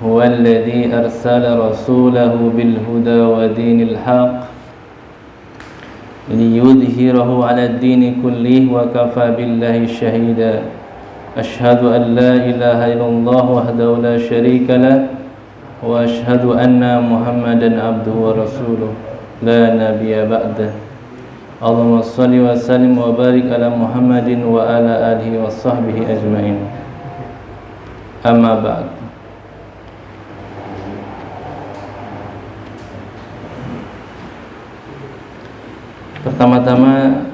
هو الذي أرسل رسوله بالهدى ودين الحق ليظهره على الدين كله وكفى بالله شهيدا أشهد أن لا إله إلا الله وحده لا شريك له وأشهد أن محمدا عبده ورسوله لا نبي بعده اللهم صل وسلم وبارك على محمد وعلى آله وصحبه أجمعين أما بعد. Pertama-tama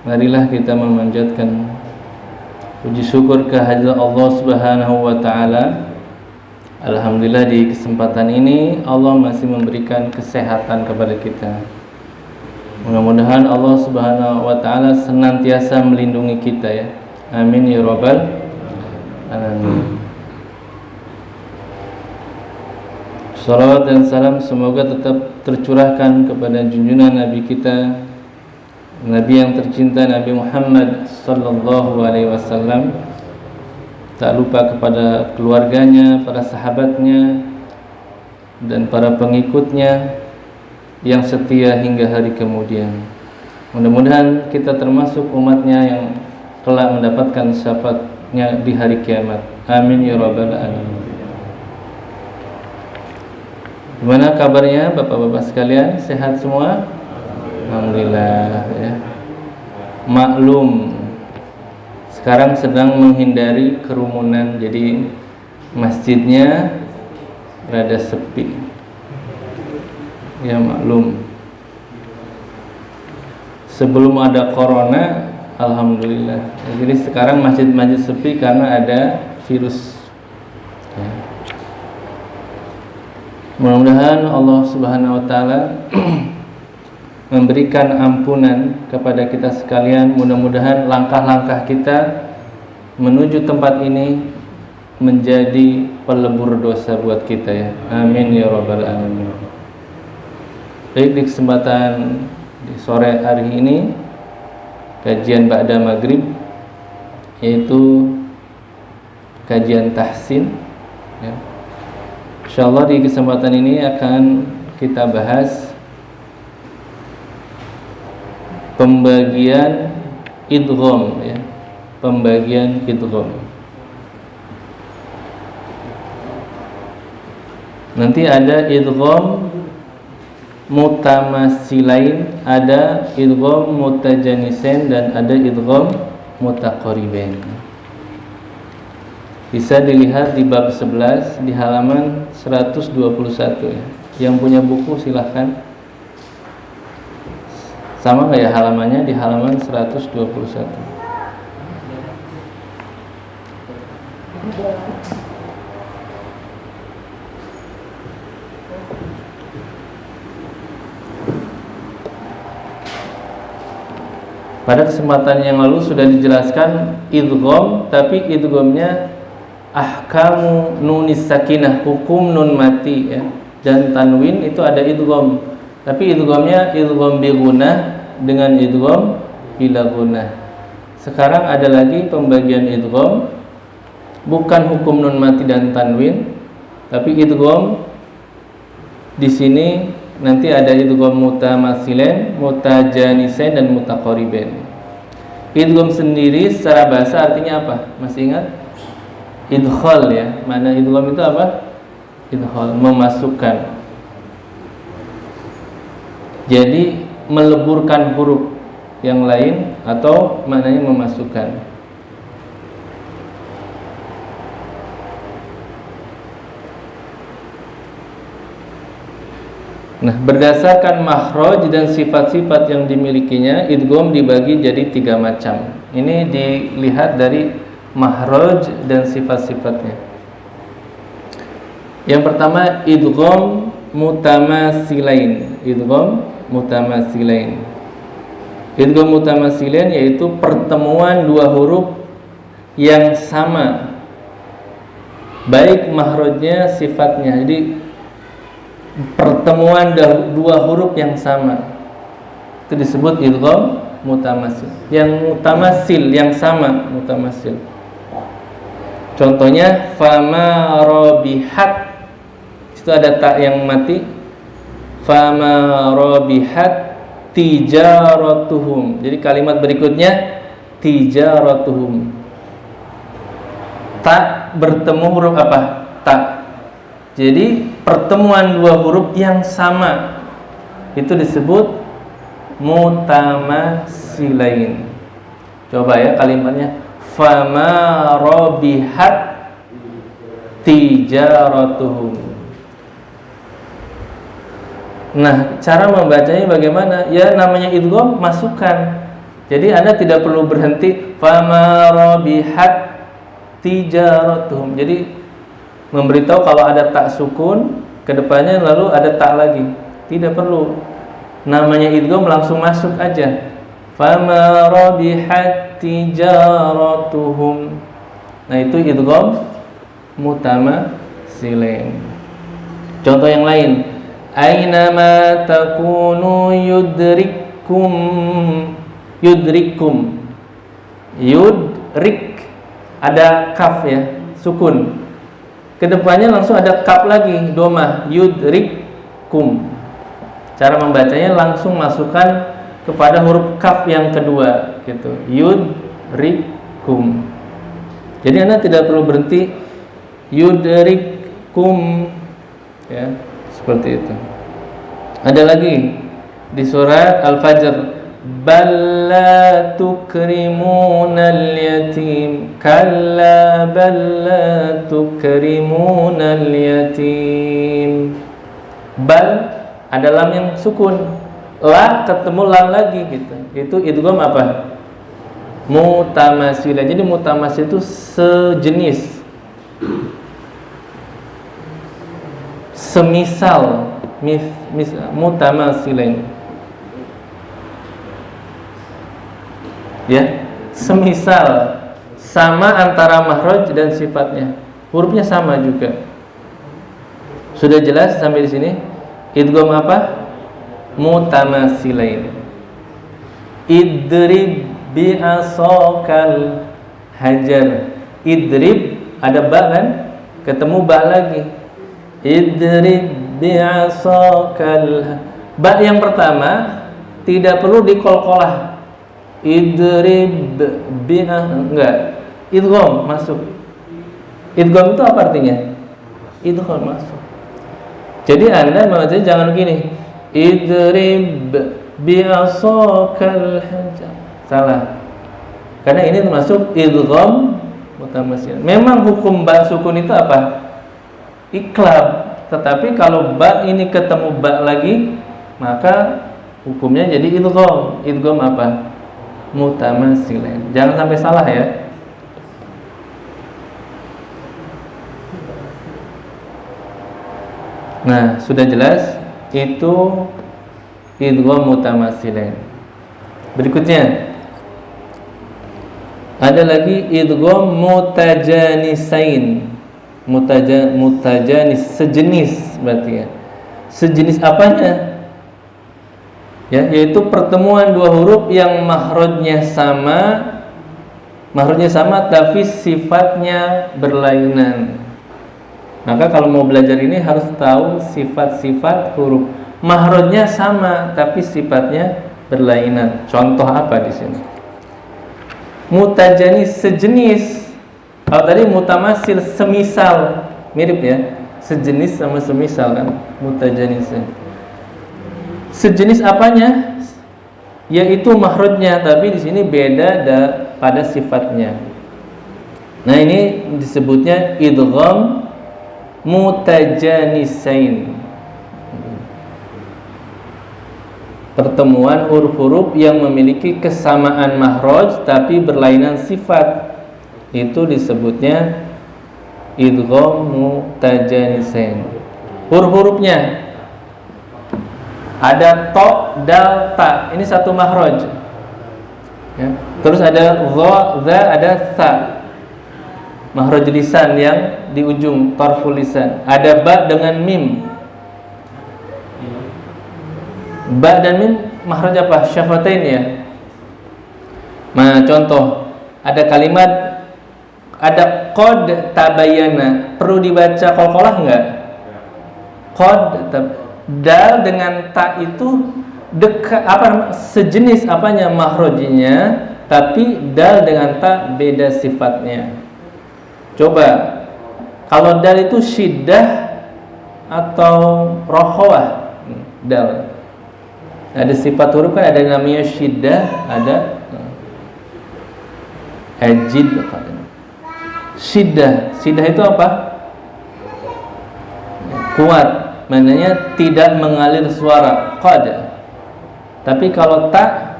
marilah kita memanjatkan puji syukur kehadirat Allah Subhanahu wa taala. Alhamdulillah di kesempatan ini Allah masih memberikan kesehatan kepada kita. Mudah-mudahan Allah Subhanahu wa taala senantiasa melindungi kita ya. Amin ya rabbal alamin. Salawat dan salam semoga tetap tercurahkan kepada junjungan Nabi kita, Nabi yang tercinta Nabi Muhammad sallallahu alaihi wasallam. Tak lupa kepada keluarganya, para sahabatnya, dan para pengikutnya yang setia hingga hari kemudian. Mudah-mudahan kita termasuk umatnya yang kelak mendapatkan syafaatnya di hari kiamat. Amin ya rabbal alamin. Gimana kabarnya bapak-bapak sekalian? Sehat semua? Alhamdulillah ya. Maklum sekarang sedang menghindari kerumunan, jadi masjidnya rada sepi. Ya maklum. Sebelum ada corona, alhamdulillah. Jadi sekarang masjid-masjid sepi karena ada virus. Ya. Mudah-mudahan Allah Subhanahu wa taala memberikan ampunan kepada kita sekalian. Mudah-mudahan langkah-langkah kita menuju tempat ini menjadi pelebur dosa buat kita ya. Amin ya rabbal alamin. Baik, di kesempatan di sore hari ini kajian ba'da maghrib, yaitu kajian tahsin ya. Insyaallah di kesempatan ini akan kita bahas pembagian idgham ya, pembagian idgham. Nanti ada idgham mutamasilain, ada idgham mutajanisain, dan ada idgham mutaqaribain. Bisa dilihat di bab 11 di halaman 121 ya. Yang punya buku silahkan. Sama nggak ya halamannya? Di halaman 121. Pada kesempatan yang lalu sudah dijelaskan idgham, tapi idghamnya ahkamu nunis sakinah, hukum nun mati ya, dan tanwin itu ada idgham. Tapi idghamnya idgham bi gunnah dengan idgham bila gunnah. Sekarang ada lagi pembagian idgham bukan hukum nun mati dan tanwin, tapi idgham di sini nanti ada idgham mutamasilain, mutajanisain, dan mutaqaribain. Idgham sendiri secara bahasa artinya apa? Masih ingat? Idkhal ya. Mana idgham itu apa? Idkhal, memasukkan. Jadi meleburkan huruf yang lain, atau maknanya memasukkan. Nah, berdasarkan makhraj dan sifat-sifat yang dimilikinya, idgham dibagi jadi 3 macam. Ini dilihat dari makhraj dan sifat-sifatnya. Yang pertama idgham mutamasilain. Idgham mutamasilain. Idgham mutamasilain yaitu pertemuan 2 huruf yang sama, baik makhrajnya sifatnya. Jadi pertemuan 2 huruf yang sama itu disebut idgham mutamasil. Yang mutamasil yang sama, mutamasil. Contohnya fama robihat, itu ada tak yang mati. Fama robihat tijaratuhum. Jadi kalimat berikutnya tijaratuhum. Tak bertemu huruf apa? Tak. Jadi pertemuan dua huruf yang sama itu disebut mutamasilain. Coba ya kalimatnya. Fama robihat tijaratuhum. Nah, cara membacanya bagaimana? Ya namanya idgham, masukkan. Jadi Anda tidak perlu berhenti fama robihat tijaratuhum. Jadi memberitahu kalau ada tak sukun kedepannya lalu ada tak lagi. Tidak perlu. Namanya idgham langsung masuk aja. Fama rabihat tijaratuhum. Nah, itu idgham mutamasilain. Contoh yang lain. Ainama takunu yudrikum. Yudrik ada kaf ya, sukun. Kedepannya langsung ada kaf lagi, domah, yudrikum. Cara membacanya langsung masukkan kepada huruf kaf yang kedua gitu, yudrikum. Jadi Anda tidak perlu berhenti yudrikum ya, seperti itu. Ada lagi di surat Al-Fajr, balla tukrimunal yatim, kalla balla tukrimunal yatim. Bal ada lam yang sukun, la ketemu lam lagi gitu. Itu idgham apa? Mutamasilah. Jadi mutamasil itu sejenis, semisal, mutamasilain. Ya, semisal, sama antara makhraj dan sifatnya. Hurufnya sama juga. Sudah jelas sampai di sini? Idgham apa? Mutamasilain. Idrib bi'asokal hajar. Idrib ada ba kan? Ketemu ba lagi. Idrib bi'asokal. Ba yang pertama tidak perlu dikolkolah. Idrib enggak. Idgham masuk. Idgham itu apa artinya? Idgham masuk. Jadi Anda membacanya jangan begini. Idrib bi'asokal hajar. Salah. Karena ini termasuk idgham mutamasil. Memang hukum ba sukun itu apa? Iqlab. Tetapi kalau ba ini ketemu ba lagi, maka hukumnya jadi idgham. Idgham apa? Mutamasil. Jangan sampai salah ya. Nah, sudah jelas itu idgham mutamasilain. Berikutnya ada lagi idgham mutajanisain. Mutajanis sejenis berarti ya. Sejenis apanya? Ya, yaitu pertemuan dua huruf yang makhrajnya sama tapi sifatnya berlainan. Maka kalau mau belajar ini harus tahu sifat-sifat huruf. Makhrajnya sama tapi sifatnya berlainan. Contoh apa di sini? Mutajanis sejenis. Kalau tadi mutamasil semisal, mirip ya. Sejenis sama semisal kan, mutajanis. Sejenis apanya? Yaitu makhrajnya, tapi di sini beda pada sifatnya. Nah, ini disebutnya idgham mutajanisain. Pertemuan huruf-huruf yang memiliki kesamaan makhraj tapi berlainan sifat. Itu disebutnya idgham mutajanisain. Huruf-hurufnya ada to, dal, ta. Ini satu makhraj. Ya. Terus ada dha, za, ada sa. Makhraj lisan yang di ujung tarful lisan. Ada ba dengan mim. Ba dan mim makhraj apa? Syafatain ya. Nah, contoh ada kalimat ada qad tabayyana, perlu dibaca qalqalah enggak? Dal dengan ta itu dekat, sejenis apanya makhrajinya, tapi dal dengan ta beda sifatnya. Coba kalau dal itu syiddah atau rokhawah, dal ada sifat huruf kan, ada namanya syiddah, ada ajid. Syiddah itu apa? Kuat, maknanya tidak mengalir suara, qad. Tapi kalau ta,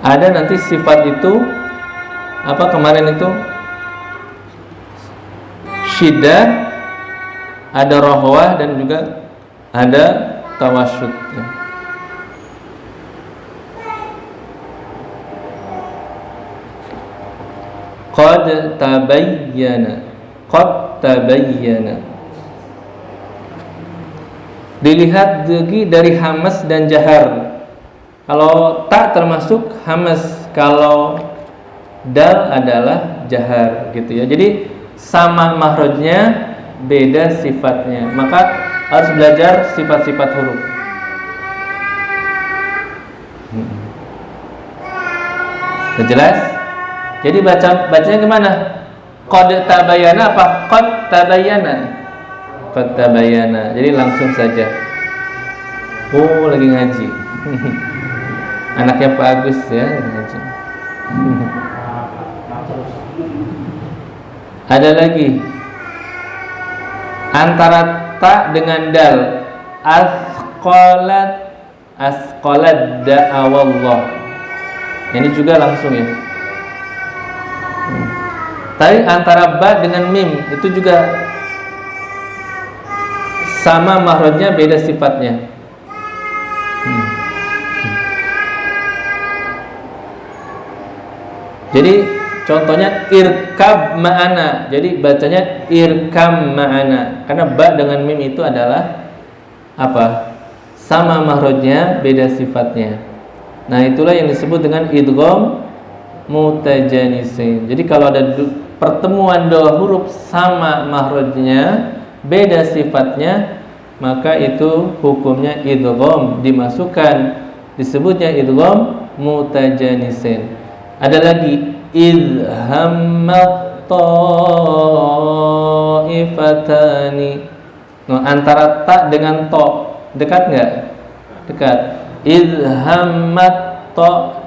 ada nanti sifat itu apa kemarin itu syiddah, ada rohwah dan juga ada tawasyud. Qad tabayyana, qad tabayyana. Dilihat lagi dari hamas dan jahar. Kalau ta termasuk hamas, kalau dal adalah jahar gitu ya. Jadi sama makhrajnya, beda sifatnya. Maka harus belajar sifat-sifat huruf. Sudah jelas? Jadi bacanya gimana? Qad tabayyana apa qad tabayyana? Qad tabayyana. Jadi langsung saja. Oh, lagi ngaji. Anaknya Pak Agus ya, ngaji. Ada lagi antara ta dengan dal, asqalat da'awallah. Ini juga langsung ya. Tapi antara ba dengan mim itu juga sama makhrajnya, beda sifatnya. Jadi contohnya irkab ma'ana. Jadi bacanya irkam ma'ana. Karena ba dengan mim itu adalah apa? Sama makhrajnya, beda sifatnya. Nah, itulah yang disebut dengan idgham mutajanisin. Jadi kalau ada pertemuan dua huruf sama makhrajnya, beda sifatnya, maka itu hukumnya idgham, dimasukkan, disebutnya idgham mutajanisin. Ada lagi idhammat ta'ifatani. Nah, antara ta dengan to dekat enggak? Dekat. Idhammat ta,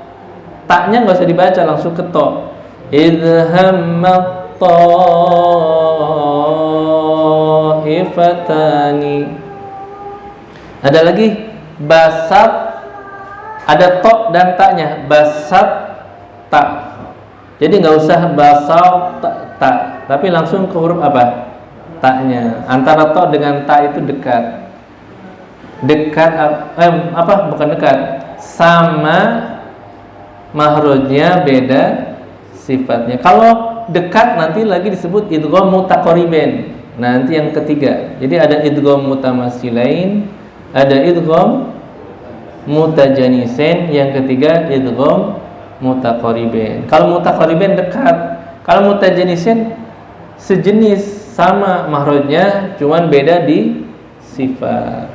taknya enggak usah dibaca, langsung ke to. Idhammat ta'ifatani. Ada lagi basat, ada to dan taknya, basat ta. Jadi nggak usah basal ta, tapi langsung ke huruf apa? Taknya. Antara to dengan ta itu dekat. Bukan dekat. Sama makhrajnya, beda sifatnya. Kalau dekat nanti lagi disebut idgham mutaqaribain. Nanti yang ketiga. Jadi ada idgham mutamatsilain, ada idgham mutajanisin, yang ketiga idgham mutaqaribain. Kalau mutaqaribain dekat, kalau mutajanisin sejenis, sama makhrajnya, cuman beda di sifat.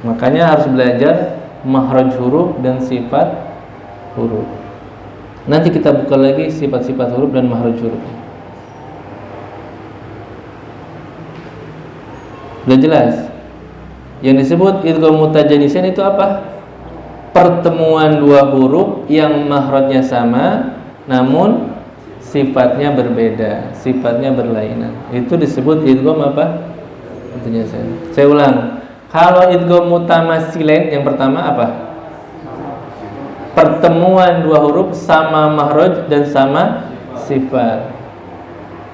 Makanya harus belajar makhraj huruf dan sifat huruf. Nanti kita buka lagi sifat-sifat huruf dan makhraj huruf. Sudah jelas? Yang disebut idgham mutajanisin itu apa? Pertemuan dua huruf yang makhrajnya sama namun sifatnya berbeda, sifatnya berlainan. Itu disebut idgham apa? Mutajanisin. Saya ulang. Kalau idgham mutamatsilain yang pertama apa? Pertemuan dua huruf sama makhraj dan sama sifat.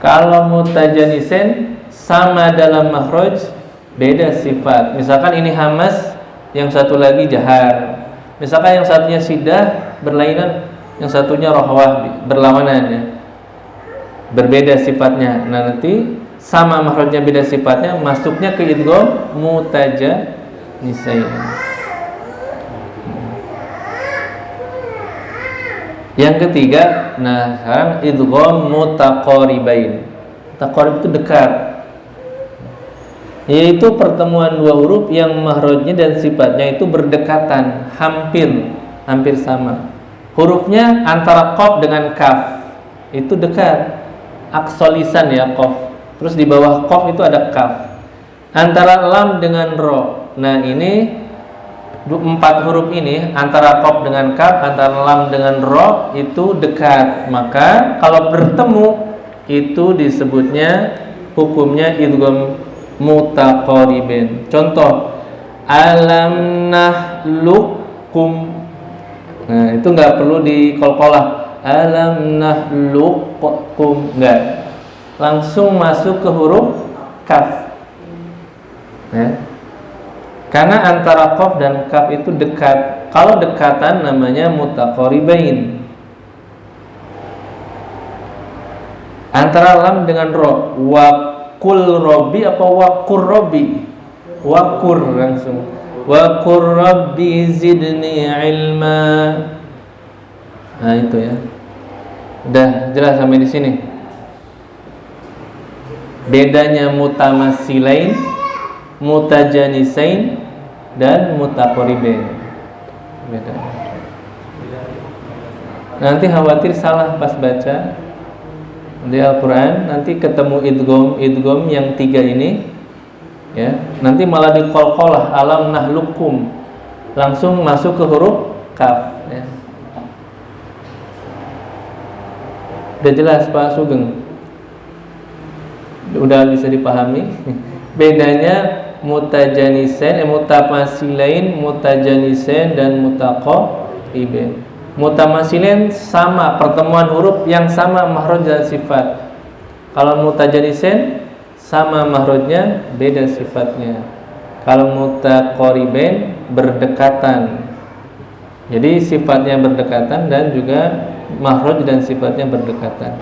Kalau mutajanisin sama dalam makhraj, beda sifat. Misalkan ini hamas, yang satu lagi jahar. Misalkan yang satunya syiddah berlainan, yang satunya rohwah berlawanan ya. Berbeda sifatnya. Nah, nanti sama makhrajnya, beda sifatnya, masuknya ke idgham mutajanisin. Yang ketiga, nah sekarang idgham mutaqaribain. Taqarib itu dekat, yaitu pertemuan dua huruf yang mahrojnya dan sifatnya itu berdekatan, hampir sama. Hurufnya antara qaf dengan kaf itu dekat, aqsa lisan ya qaf. Terus di bawah qaf itu ada kaf. Antara lam dengan ro. Nah ini 4 huruf ini antara qaf dengan kaf, antara lam dengan ro itu dekat. Maka kalau bertemu itu disebutnya hukumnya idgham mutaqaribin. Contoh, alam nahlukum. Nah, itu enggak perlu diqalqalah. Alam nahlukum, enggak. Langsung masuk ke huruf kaf. Ya. Karena antara qaf dan kaf itu dekat. Kalau dekatan namanya mutaqaribain. Antara lam dengan ro, waqul robbi apa waqur robbi? Waqur langsung. Waqur robbi zidni ilma. Nah itu ya. Udah jelas sampai di sini. Bedanya mutamasilain, mutajanisain, dan mutaqaribain. Beda. Nanti khawatir salah pas baca di Al-Quran, nanti ketemu idgham yang 3 ini ya, nanti malah diqalqalah alam nahlukum, langsung masuk ke huruf kaf ya. Udah jelas Pak Sugeng? Udah bisa dipahami bedanya mutajanisain, mutamasilain, mutajanisain, dan mutaqaribain. Mutamasilain sama, pertemuan huruf yang sama mahroj dan sifat. Kalau mutajanisain sama mahrojnya, beda sifatnya. Kalau mutaqaribain berdekatan, jadi sifatnya berdekatan dan juga mahroj dan sifatnya berdekatan.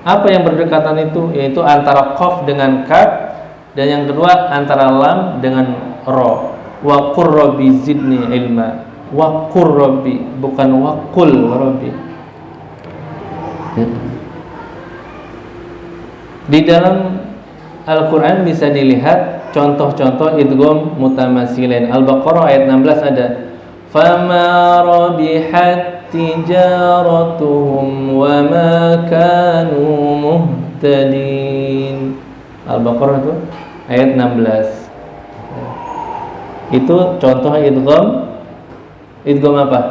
Apa yang berdekatan itu? Yaitu antara qaf dengan kaf, dan yang kedua antara lam dengan ro. Wa qur rabbi zidni ilma. Wa qur rabbi, bukan waqul rabbi. Di dalam Al-Quran bisa dilihat contoh-contoh idgham mutamasilain. Al-Baqarah ayat 16 ada fama rabihat tijaratuhum wa ma kanu muhtadin. Al-Baqarah itu ayat 16. Itu contoh idgham apa?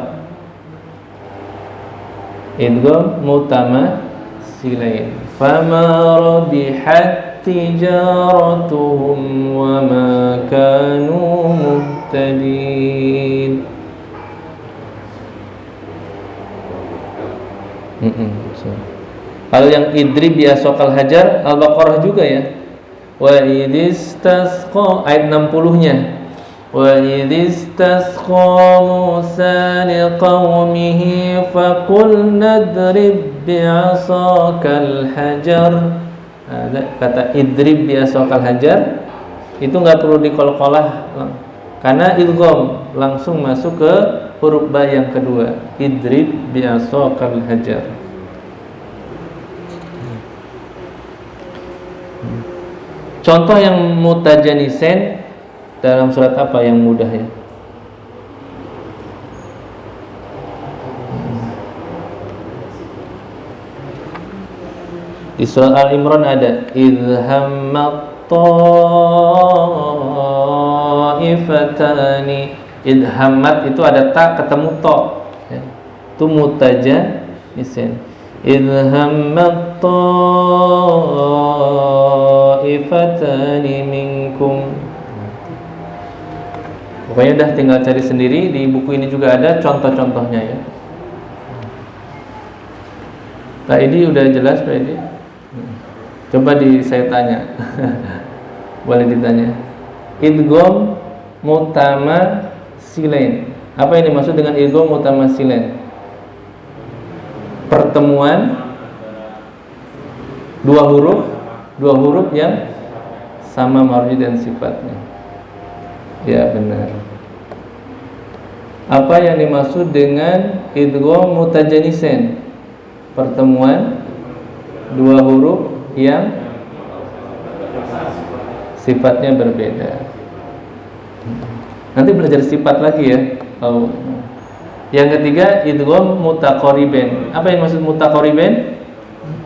Idgham mutamasilain. Fama rabihat tijaratuhum wa ma kanu muhtadin. Kalau yang idrib biasokal hajar, Al-Baqarah juga ya. Wa idistasqa ayat 60-nya. Wa idistasqa Musa liqaumihi faqul nadrib bi'asakal hajar. Ada kata idrib bi'asakal hajar itu enggak perlu diqalqalah karena idgham langsung masuk ke huruf ba yang kedua. Idrib bi'asakal hajar. Contoh yang mutajanisain dalam surat apa yang mudah ya? Di surat Al-Imran ada idhammat ta'ifatani. Idhammat itu ada ta ketemu to ya. Itu mutajanisain. Idhammat ta'ifatani minkum. Pokoknya udah tinggal cari sendiri, di buku ini juga ada contoh-contohnya ya. Pak Edi udah jelas Pak Edi? Coba saya tanya. Boleh ditanya. Idgham mutamasilain. Apa yang dimaksud dengan idgham mutamasilain? Pertemuan dua huruf yang sama marji dan sifatnya. Ya benar. Apa yang dimaksud dengan idgham mutajanisen? Pertemuan dua huruf yang sifatnya berbeda. Nanti belajar sifat lagi ya. Yang ketiga, idgham mutaqaribain. Apa yang maksud mutaqaribain?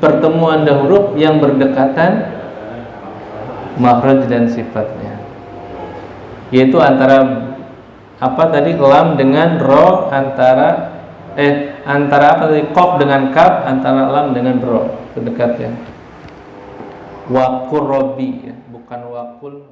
Pertemuan dua huruf yang berdekatan makhraj dan sifatnya. Yaitu antara apa tadi, lam dengan ro, antara apa tadi, qaf dengan kaf, antara lam dengan ro, itu dekat ya. Waqur rabbi ya, bukan waqul